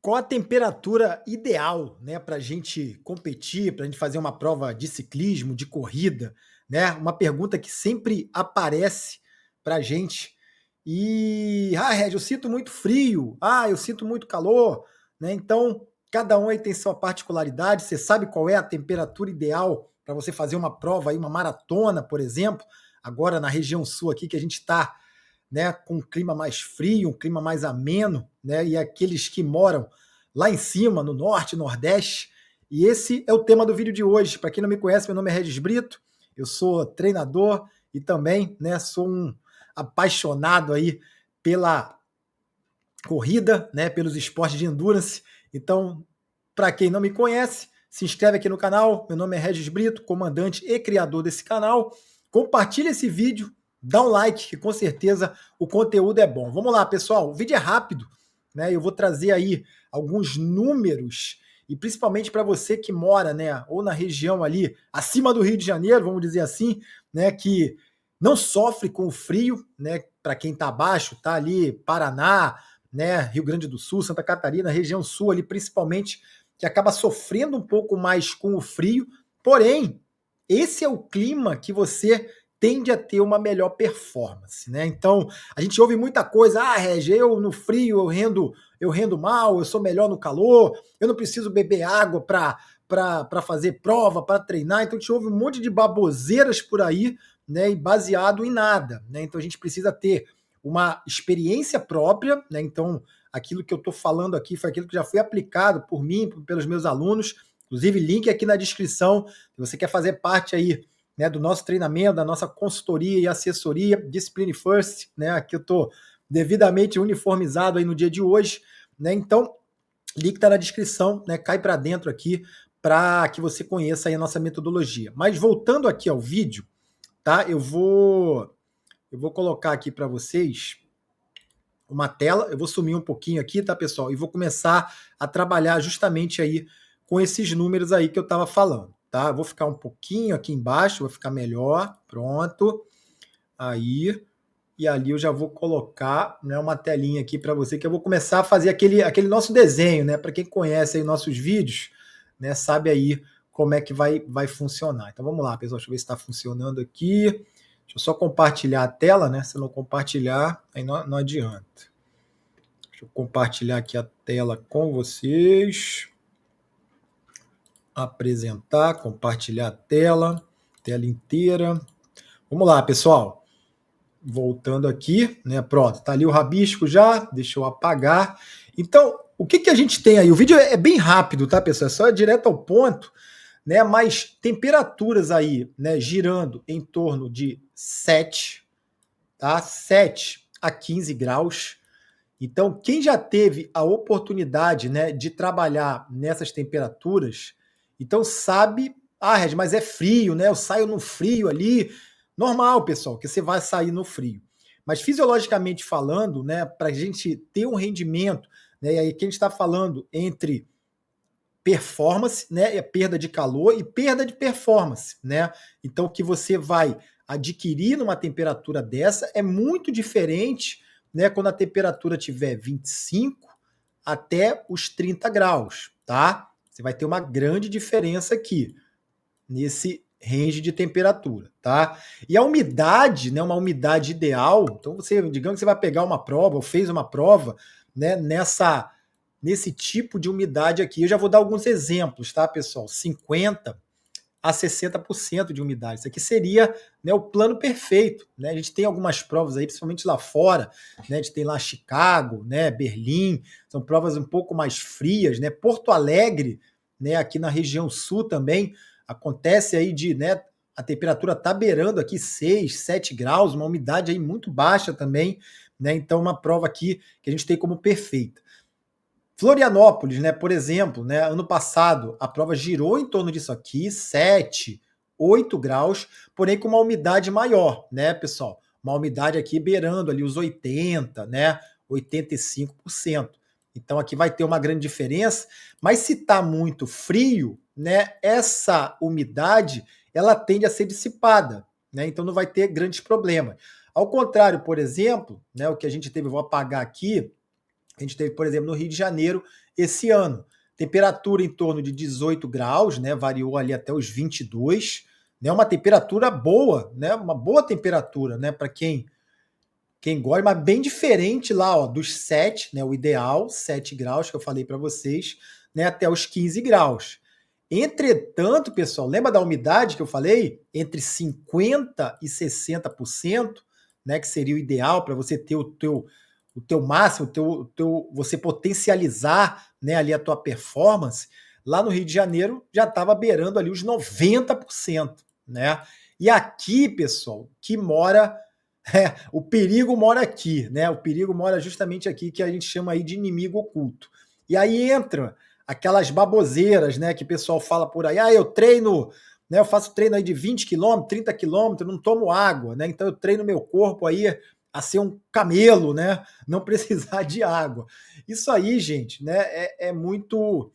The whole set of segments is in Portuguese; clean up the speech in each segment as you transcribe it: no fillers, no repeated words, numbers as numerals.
Qual a temperatura ideal, né, para a gente competir, para a gente fazer uma prova de ciclismo, de corrida, né? Uma pergunta que sempre aparece para a gente. Reg, eu sinto muito frio, eu sinto muito calor, né? Então, cada um aí tem sua particularidade. Você sabe qual é a temperatura ideal para você fazer uma prova aí, uma maratona, por exemplo? Agora na região sul aqui que a gente está, né, com um clima mais frio, um clima mais ameno, né, e aqueles que moram lá em cima, no norte, nordeste. E esse é o tema do vídeo de hoje. Para quem não me conhece, meu nome é Regis Brito, eu sou treinador e também, né, sou um apaixonado aí pela corrida, né, pelos esportes de endurance. Então, para quem não me conhece, se inscreve aqui no canal. Meu nome é Regis Brito, comandante e criador desse canal. Compartilha esse vídeo, dá um like, que com certeza o conteúdo é bom. Vamos lá, pessoal. O vídeo é rápido, né? Eu vou trazer aí alguns números e principalmente para você que mora, né, ou na região ali acima do Rio de Janeiro, vamos dizer assim, né, que não sofre com o frio, né? Para quem está abaixo, tá ali Paraná, né, Rio Grande do Sul, Santa Catarina, região sul ali principalmente, que acaba sofrendo um pouco mais com o frio. Porém, esse é o clima que você tende a ter uma melhor performance, né? Então, a gente ouve muita coisa, Regi, eu no frio eu rendo mal, eu sou melhor no calor, eu não preciso beber água para fazer prova, para treinar. Então, a gente ouve um monte de baboseiras por aí, né, e baseado em nada, né? Então, a gente precisa ter uma experiência própria, né? Então, aquilo que eu estou falando aqui foi aquilo que já foi aplicado por mim, pelos meus alunos. Inclusive, link aqui na descrição. Se você quer fazer parte aí, né, do nosso treinamento, da nossa consultoria e assessoria, Discipline First, né? Aqui eu estou devidamente uniformizado aí no dia de hoje, né? Então, link está na descrição, né? Cai para dentro aqui para que você conheça aí a nossa metodologia. Mas voltando aqui ao vídeo, tá? Eu vou colocar aqui para vocês uma tela, eu vou sumir um pouquinho aqui, tá, pessoal? E vou começar a trabalhar justamente aí com esses números aí que eu estava falando, tá? Eu vou ficar um pouquinho aqui embaixo, vou ficar melhor, pronto. Aí, e ali eu já vou colocar, né, uma telinha aqui para você, que eu vou começar a fazer aquele nosso desenho, né? Para quem conhece aí nossos vídeos, né, sabe aí como é que vai funcionar. Então vamos lá, pessoal, deixa eu ver se está funcionando aqui. Deixa eu só compartilhar a tela, né? Se não compartilhar, aí não adianta. Deixa eu compartilhar aqui a tela com vocês. Apresentar, compartilhar a tela inteira. Vamos lá, pessoal. Voltando aqui, né? Pronto, tá ali o rabisco já, deixa eu apagar. Então, o que a gente tem aí? O vídeo é bem rápido, tá, pessoal? É só direto ao ponto, né? Mas temperaturas aí, né, girando em torno de 7, tá? 7 a 15 graus. Então, quem já teve a oportunidade, né, de trabalhar nessas temperaturas, então sabe, Reg, mas é frio, né? Eu saio no frio ali. Normal, pessoal, que você vai sair no frio. Mas fisiologicamente falando, né, para a gente ter um rendimento, né, e aí que a gente está falando entre performance, né, é perda de calor e perda de performance, né? Então, o que você vai adquirir numa temperatura dessa é muito diferente, né, quando a temperatura tiver 25 até os 30 graus, tá? Você vai ter uma grande diferença aqui nesse range de temperatura, tá? E a umidade, né, uma umidade ideal, então você, digamos que você vai pegar uma prova ou fez uma prova, né, nesse tipo de umidade aqui. Eu já vou dar alguns exemplos, tá, pessoal? 50 a 60% de umidade. Isso aqui seria, né, o plano perfeito, né? A gente tem algumas provas aí, principalmente lá fora, né? A gente tem lá Chicago, né, Berlim, são provas um pouco mais frias, né? Porto Alegre, né, aqui na região sul também acontece aí né, a temperatura tá beirando aqui 6, 7 graus, uma umidade aí muito baixa também, né? Então uma prova aqui que a gente tem como perfeita. Florianópolis, né, por exemplo, né, ano passado a prova girou em torno disso aqui, 7, 8 graus, porém com uma umidade maior, né, pessoal? Uma umidade aqui beirando ali os 80, né, 85%. Então aqui vai ter uma grande diferença, mas se está muito frio, né, essa umidade ela tende a ser dissipada, né? Então não vai ter grandes problemas. Ao contrário, por exemplo, né, o que a gente teve, eu vou apagar aqui, A gente teve, por exemplo, no Rio de Janeiro esse ano. Temperatura em torno de 18 graus, né? Variou ali até os 22, né? Uma temperatura boa, né? Uma boa temperatura, né? Para quem gosta, mas bem diferente lá, ó, dos 7, né? O ideal, 7 graus que eu falei para vocês, né? Até os 15 graus. Entretanto, pessoal, lembra da umidade que eu falei? Entre 50% e 60%, né? Que seria o ideal para você ter o teu máximo, você potencializar, né, ali a tua performance. Lá no Rio de Janeiro já estava beirando ali os 90%, né? E aqui, pessoal, que mora o perigo mora aqui, né? O perigo mora justamente aqui, que a gente chama aí de inimigo oculto. E aí entra aquelas baboseiras, né, que o pessoal fala por aí, eu treino, né, eu faço treino aí de 20 quilômetros, 30 quilômetros, não tomo água, né? Então eu treino meu corpo aí a ser um camelo, né? Não precisar de água. Isso aí, gente, né, é muito.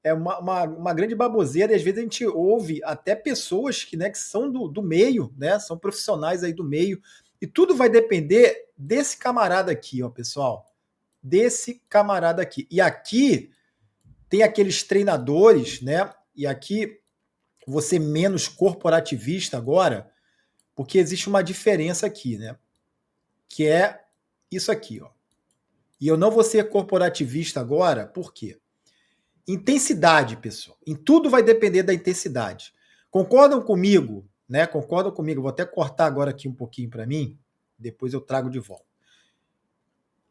É uma grande baboseira, e às vezes a gente ouve até pessoas que são do meio, né? São profissionais aí do meio, e tudo vai depender desse camarada aqui, ó, pessoal. Desse camarada aqui. E aqui tem aqueles treinadores, né? E aqui você menos corporativista agora, porque existe uma diferença aqui, né? Que é isso aqui, ó. E eu não vou ser corporativista agora, por quê? Intensidade, pessoal. Em tudo vai depender da intensidade. Concordam comigo, né? Concordam comigo? Vou até cortar agora aqui um pouquinho para mim, depois eu trago de volta.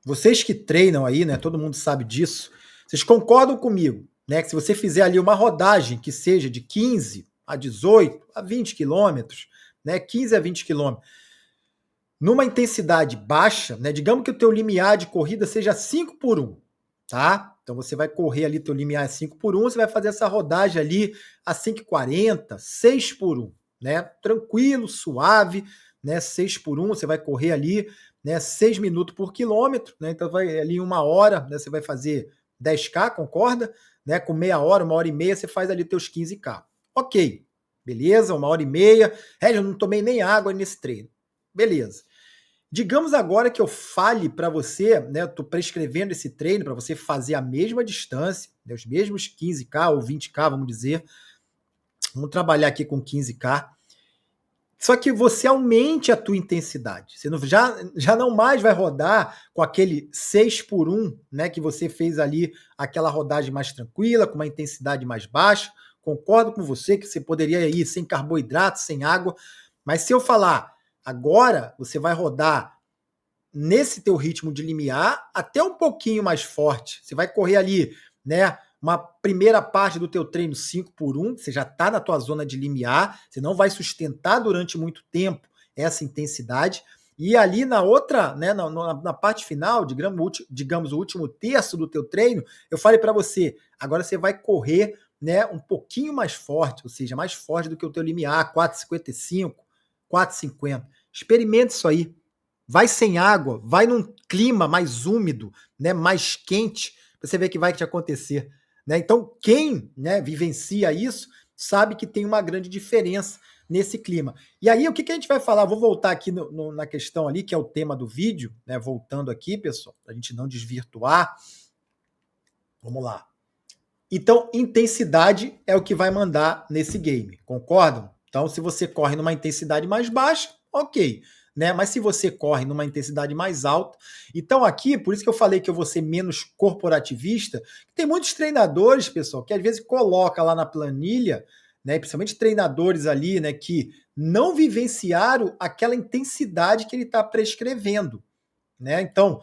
Vocês que treinam aí, né? Todo mundo sabe disso. Vocês concordam comigo, né? Que se você fizer ali uma rodagem que seja de 15 a 18 a 20 quilômetros, né? 15 a 20 quilômetros, numa intensidade baixa, né? Digamos que o teu limiar de corrida seja 5 por 1, tá? Então você vai correr ali, teu limiar é 5 por 1, você vai fazer essa rodagem ali a 5,40, 6 por 1, né? Tranquilo, suave, né? 6 por 1, você vai correr ali, né? 6 minutos por quilômetro, né? Então vai ali 1 hora, né? Você vai fazer 10K, concorda? Né? Com meia hora, 1 hora e meia, você faz ali teus 15K. Ok, beleza, 1 hora e meia. Eu não tomei nem água nesse treino. Beleza. Digamos agora que eu fale para você, né, eu estou prescrevendo esse treino para você fazer a mesma distância, né, os mesmos 15K ou 20K, vamos dizer. Vamos trabalhar aqui com 15K. Só que você aumente a tua intensidade. Você já não mais vai rodar com aquele 6 por 1, né, que você fez ali, aquela rodagem mais tranquila, com uma intensidade mais baixa. Concordo com você que você poderia ir sem carboidrato, sem água. Mas se eu falar, agora você vai rodar nesse teu ritmo de limiar até um pouquinho mais forte. Você vai correr ali, né, uma primeira parte do teu treino 5 por 1, você já está na tua zona de limiar, você não vai sustentar durante muito tempo essa intensidade. E ali na outra, né, na parte final, digamos, o último terço do teu treino, eu falei para você, agora você vai correr, né, um pouquinho mais forte, ou seja, mais forte do que o teu limiar, 4,55, 4,50. Experimente isso aí. Vai sem água, vai num clima mais úmido, né, mais quente, para você ver o que vai te acontecer. Né? Então, quem, né, vivencia isso sabe que tem uma grande diferença nesse clima. E aí, o que a gente vai falar? Vou voltar aqui na questão ali, que é o tema do vídeo, né? Voltando aqui, pessoal, para a gente não desvirtuar. Vamos lá. Então, intensidade é o que vai mandar nesse game, concordam? Então, se você corre numa intensidade mais baixa, ok. Né? Mas se você corre numa intensidade mais alta. Então, aqui, por isso que eu falei que eu vou ser menos corporativista, tem muitos treinadores, pessoal, que às vezes coloca lá na planilha, né? Principalmente treinadores ali, né, que não vivenciaram aquela intensidade que ele está prescrevendo. Né? Então,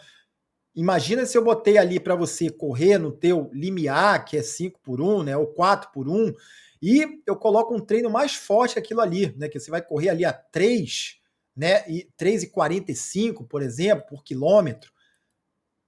imagina se eu botei ali para você correr no teu limiar, que é 5 por 1, né, ou 4 por 1, e eu coloco um treino mais forte que aquilo ali, né, que você vai correr ali a 3, né, e 3,45, por exemplo, por quilômetro.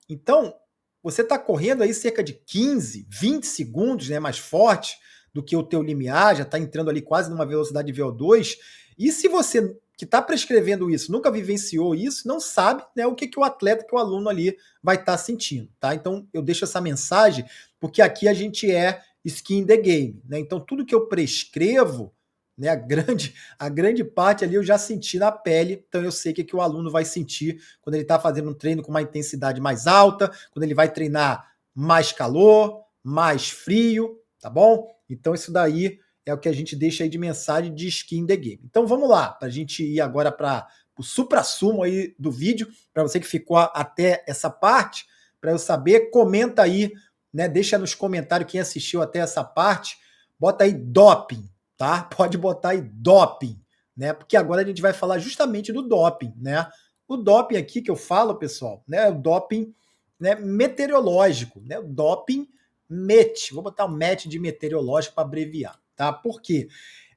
Então, você está correndo aí cerca de 15, 20 segundos, né, mais forte do que o teu limiar, já está entrando ali quase numa velocidade de VO2, e se você que está prescrevendo isso, nunca vivenciou isso, não sabe, né, o que o atleta, que o aluno ali vai estar sentindo, tá? Então, eu deixo essa mensagem, porque aqui a gente é skin in the game, né? Então, tudo que eu prescrevo, né? A grande parte ali eu já senti na pele, então eu sei que o aluno vai sentir quando ele está fazendo um treino com uma intensidade mais alta, quando ele vai treinar mais calor, mais frio, tá bom? Então isso daí é o que a gente deixa aí de mensagem de skin the game. Então vamos lá, para a gente ir agora para o supra-sumo aí do vídeo, para você que ficou até essa parte, para eu saber, comenta aí, né? Deixa nos comentários quem assistiu até essa parte, bota aí doping, tá? Pode botar aí doping, né? Porque agora a gente vai falar justamente do doping, né? O doping aqui que eu falo, pessoal, né? É o doping, né, meteorológico, né? O doping MET. Vou botar o MET de meteorológico para abreviar, tá? Por quê?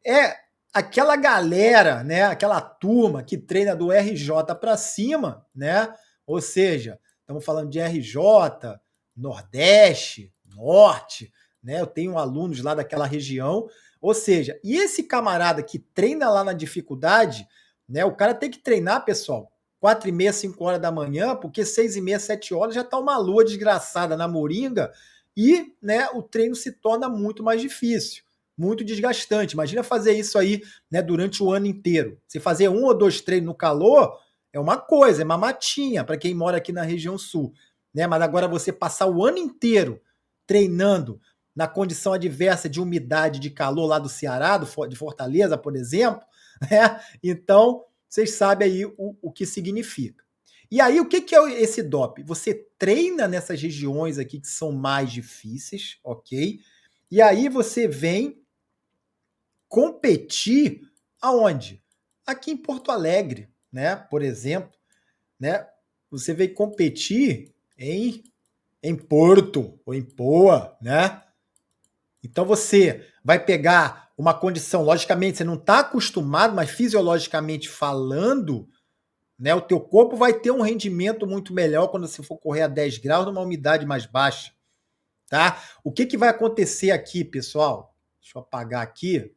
É aquela galera, né? Aquela turma que treina do RJ para cima, né? Ou seja, estamos falando de RJ, Nordeste, Norte, né? Eu tenho alunos lá daquela região. Ou seja, e esse camarada que treina lá na dificuldade, né? O cara tem que treinar, pessoal, 4h30, 5 horas da manhã, porque 6h30, 7 horas já tá uma lua desgraçada na moringa e, né, o treino se torna muito mais difícil, muito desgastante. Imagina fazer isso aí, né, durante o ano inteiro. Se fazer 1 ou 2 treinos no calor é uma coisa, é uma matinha para quem mora aqui na região sul, né? Mas agora você passar o ano inteiro treinando na condição adversa de umidade, de calor lá do Ceará, de Fortaleza, por exemplo, né? Então, vocês sabem aí o que significa. E aí, o que é esse DOP? Você treina nessas regiões aqui que são mais difíceis, ok? E aí você vem competir aonde? Aqui em Porto Alegre, né? Por exemplo, né? Você vem competir em Porto ou em Poa, né? Então você vai pegar uma condição, logicamente, você não está acostumado, mas fisiologicamente falando, né, o teu corpo vai ter um rendimento muito melhor quando você for correr a 10 graus numa umidade mais baixa, tá? O que vai acontecer aqui, pessoal? Deixa eu apagar aqui.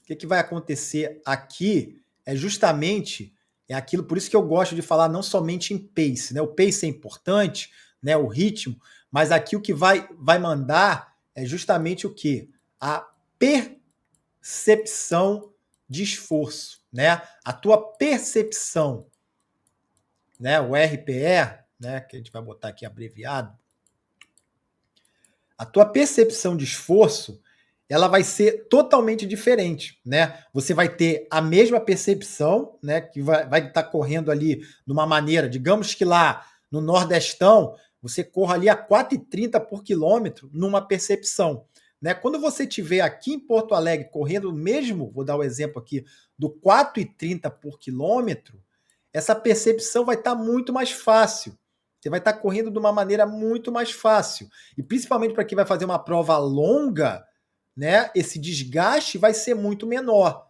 O que vai acontecer aqui é justamente aquilo, por isso que eu gosto de falar não somente em pace, né? O pace é importante, né, o ritmo, mas aqui o que vai mandar é justamente o quê? A percepção de esforço, né? A tua percepção, né? O RPE, né? Que a gente vai botar aqui abreviado. A tua percepção de esforço, ela vai ser totalmente diferente, né? Você vai ter a mesma percepção, né? Que vai estar correndo ali de uma maneira, digamos que lá no Nordestão, você corra ali a 4h30 por quilômetro numa percepção, né? Quando você estiver aqui em Porto Alegre correndo mesmo, vou dar o exemplo aqui, do 4h30 por quilômetro, essa percepção vai estar muito mais fácil. Você vai estar correndo de uma maneira muito mais fácil. E principalmente para quem vai fazer uma prova longa, né, esse desgaste vai ser muito menor.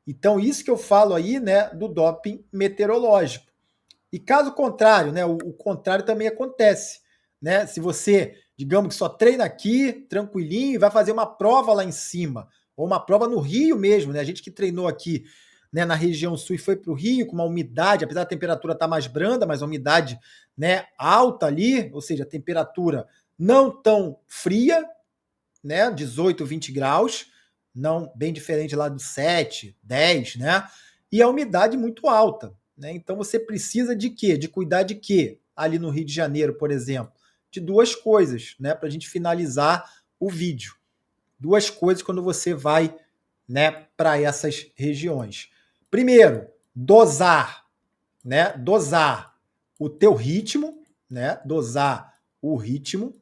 Então, isso que eu falo aí, né, do doping meteorológico. E caso contrário, né, o contrário também acontece, né? Se você, digamos que só treina aqui, tranquilinho, e vai fazer uma prova lá em cima, ou uma prova no Rio mesmo, né? A gente que treinou aqui, né, na região sul e foi para o Rio com uma umidade, apesar da temperatura estar mais branda, mas a umidade, né, alta ali, ou seja, a temperatura não tão fria, né, 18, 20 graus, não bem diferente lá do 7, 10, né? E a umidade muito alta, né? Então você precisa de quê? De cuidar de quê? Ali no Rio de Janeiro, por exemplo, de 2 coisas, né, para a gente finalizar o vídeo. 2 coisas quando você vai, né, para essas regiões. Primeiro, dosar, né? Dosar o teu ritmo, né? Dosar o ritmo.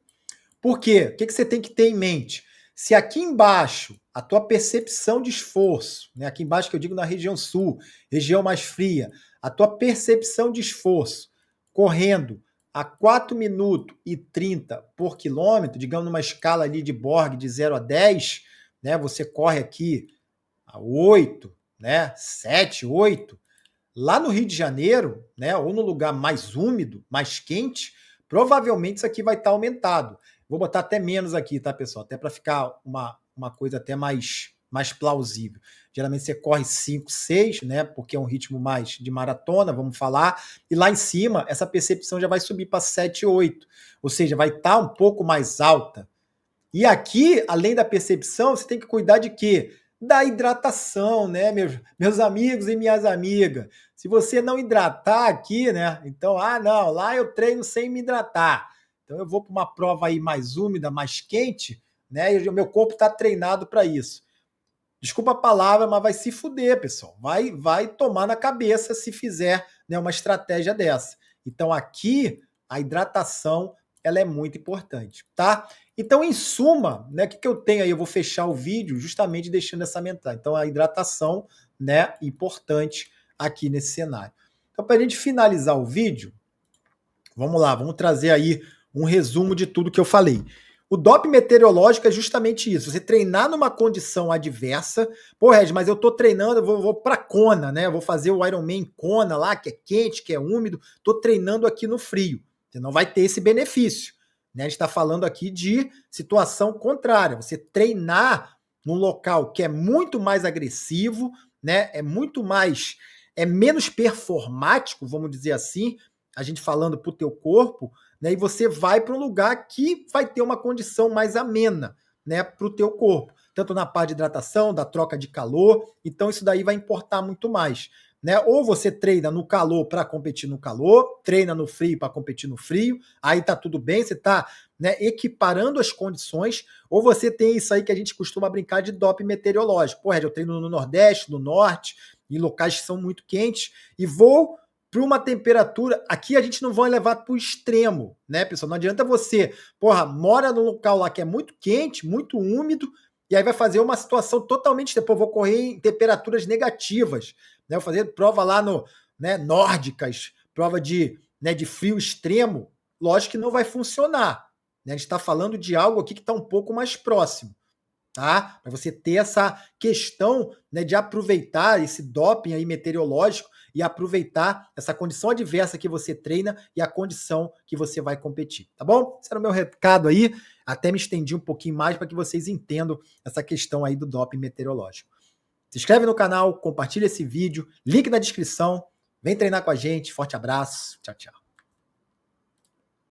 Por quê? O que você tem que ter em mente? Se aqui embaixo a tua percepção de esforço, né? Aqui embaixo que eu digo na região sul, região mais fria, a tua percepção de esforço correndo a 4 minutos e 30 por quilômetro, digamos numa escala ali de Borg de 0 a 10, né? Você corre aqui a 8, né? 7, 8. Lá no Rio de Janeiro, né? Ou no lugar mais úmido, mais quente, provavelmente isso aqui vai estar aumentado. Vou botar até menos aqui, tá, pessoal? Até para ficar uma coisa até mais plausível. Geralmente você corre 5, 6, né? Porque é um ritmo mais de maratona, vamos falar. E lá em cima, essa percepção já vai subir para 7, 8. Ou seja, vai estar um pouco mais alta. E aqui, além da percepção, você tem que cuidar de quê? da hidratação, né, meus amigos e minhas amigas. Se você não hidratar aqui, né, então, não, lá eu treino sem me hidratar. Então eu vou para uma prova aí mais úmida, mais quente, né, e o meu corpo está treinado para isso. Desculpa a palavra, mas vai se fuder, pessoal. Vai tomar na cabeça se fizer, né, uma estratégia dessa. Então aqui a hidratação ela é muito importante, tá? Então, em suma, né, o que eu tenho aí? Eu vou fechar o vídeo justamente deixando essa mensagem. Então, a hidratação, né, importante aqui nesse cenário. Então, para a gente finalizar o vídeo, vamos lá, vamos trazer aí um resumo de tudo que eu falei. O doping meteorológico é justamente isso. Você treinar numa condição adversa. Pô, Regis, mas eu tô treinando, eu vou para Kona, né? Eu vou fazer o Ironman Kona lá, que é quente, que é úmido. Tô treinando aqui no frio. Você não vai ter esse benefício. Né? A gente está falando aqui de situação contrária. Você treinar num local que é muito mais agressivo, né? É menos performático, vamos dizer assim, a gente falando para o teu corpo, né? E você vai para um lugar que vai ter uma condição mais amena, né, para o teu corpo, tanto na parte de hidratação, da troca de calor. Então isso daí vai importar muito mais, né? Ou você treina no calor para competir no calor, treina no frio para competir no frio, aí tá tudo bem, você tá, né, equiparando as condições, ou você tem isso aí que a gente costuma brincar de doping meteorológico. Pô, eu treino no Nordeste, no Norte, em locais que são muito quentes, e vou para uma temperatura. Aqui a gente não vai levar para o extremo, né, pessoal? Não adianta você, mora num local lá que é muito quente, muito úmido, e aí vai fazer uma situação totalmente. Depois vou correr em temperaturas negativas, né? Vou fazer prova lá no, né, nórdicas, prova de frio extremo. Lógico que não vai funcionar. Né? A gente está falando de algo aqui que está um pouco mais próximo. Tá? Para você ter essa questão, né, de aproveitar esse doping aí meteorológico e aproveitar essa condição adversa que você treina e a condição que você vai competir, tá bom? Esse era o meu recado aí, até me estendi um pouquinho mais para que vocês entendam essa questão aí do doping meteorológico. Se inscreve no canal, compartilha esse vídeo, link na descrição, vem treinar com a gente, forte abraço, tchau, tchau.